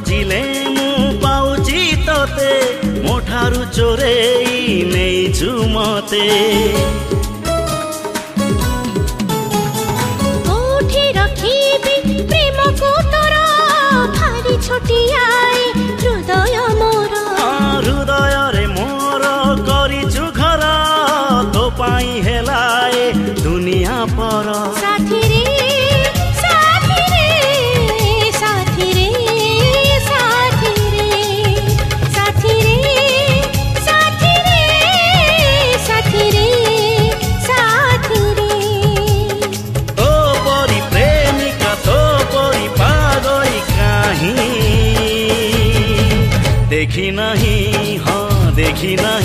खोजिले मु पाउची तोते मोठारु चोरेई नेइछु मते कोठी रखिबी प्रेम को तोरा भारी छोटियाए हृदय मोर हृदय रे मोर करिछु घर तो पाई हेलाए दुनिया पर साथी रे साथी रे साथी रे साथी रे साथी रे साथी रे साथी रे साथी रे तो परी प्रेमिका तो परी पागल कहीं देखी नहीं हाँ देखी नहीं